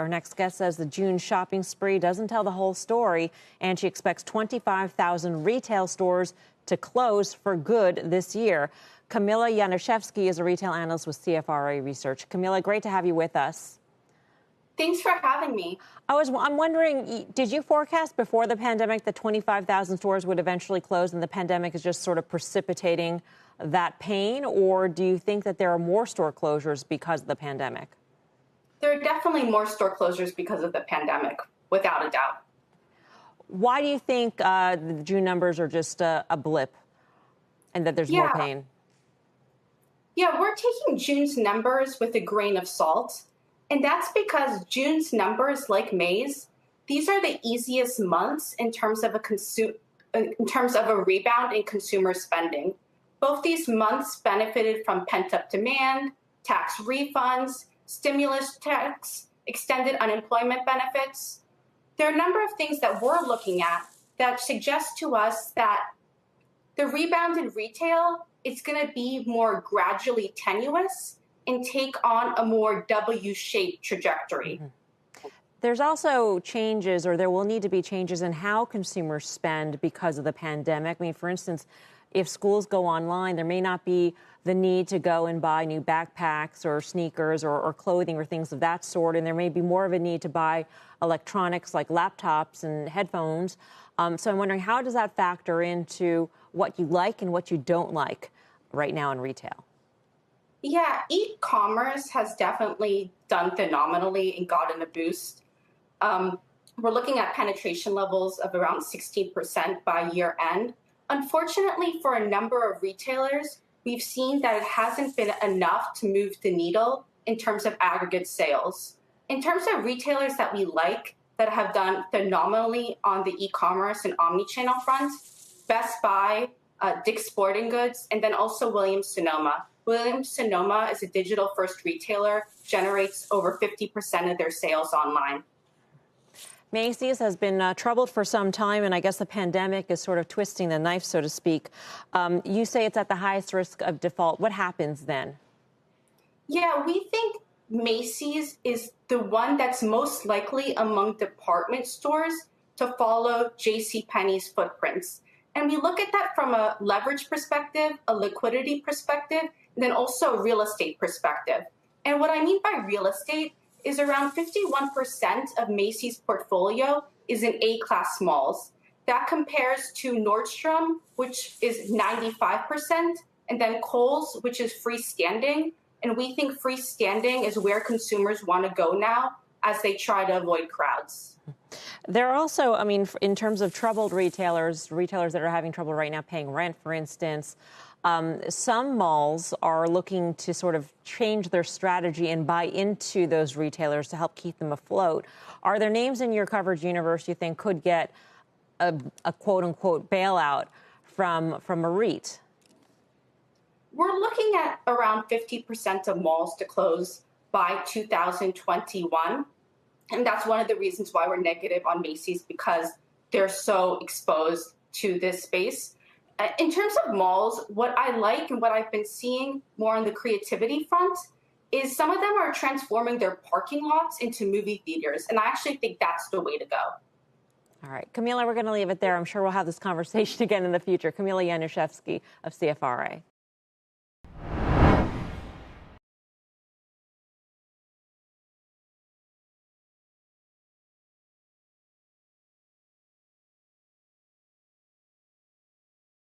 Our next guest says the June shopping spree doesn't tell the whole story, and she expects 25,000 retail stores to close for good this year. Kamila Yanushevsky is a retail analyst with CFRA Research. Kamila, great to have you with us. Thanks for having me. I'm wondering, did you forecast before the pandemic that 25,000 stores would eventually close and the pandemic is just sort of precipitating that pain? Or do you think that there are more store closures because of the pandemic? There are definitely more store closures because of the pandemic, without a doubt. Why do you think the June numbers are just a blip and that there's more pain? Yeah, we're taking June's numbers with a grain of salt. And that's because June's numbers, like May's, these are the easiest months in terms of a rebound in consumer spending. Both these months benefited from pent-up demand, tax refunds, stimulus checks, extended unemployment benefits. There are a number of things that we're looking at that suggest to us that the rebound in retail is going to be more gradually tenuous and take on a more W-shaped trajectory. There's also changes, or there will need to be changes in how consumers spend because of the pandemic. I mean, for instance, if schools go online, there may not be the need to go and buy new backpacks or sneakers or clothing or things of that sort. And there may be more of a need to buy electronics like laptops and headphones. So I'm wondering, how does that factor into what you like and what you don't like right now in retail? Yeah, e-commerce has definitely done phenomenally and gotten a boost. We're looking at penetration levels of around 16% by year end. Unfortunately, for a number of retailers, we've seen that it hasn't been enough to move the needle in terms of aggregate sales. In terms of retailers that we like that have done phenomenally on the e-commerce and omnichannel front, Best Buy, Dick's Sporting Goods, and then also Williams-Sonoma. Williams-Sonoma is a digital-first retailer, generates over 50% of their sales online. Macy's has been troubled for some time, and I guess the pandemic is sort of twisting the knife, so to speak. You say it's at the highest risk of default. What happens then? Yeah, we think Macy's is the one that's most likely among department stores to follow JCPenney's footprints. And we look at that from a leverage perspective, a liquidity perspective, and then also a real estate perspective. And what I mean by real estate is around 51% of Macy's portfolio is in A-class malls. That compares to Nordstrom, which is 95%, and then Kohl's, which is freestanding. And we think freestanding is where consumers want to go now as they try to avoid crowds. There are also, I mean, in terms of troubled retailers that are having trouble right now paying rent, for instance, some malls are looking to sort of change their strategy and buy into those retailers to help keep them afloat. Are there names in your coverage universe you think could get a quote-unquote bailout from a REIT? We're looking at around 50% of malls to close by 2021. And that's one of the reasons why we're negative on Macy's, because they're so exposed to this space. In terms of malls, what I like and what I've been seeing more on the creativity front is some of them are transforming their parking lots into movie theaters. And I actually think that's the way to go. All right, Kamila, we're going to leave it there. I'm sure we'll have this conversation again in the future. Kamila Yanushevsky of CFRA.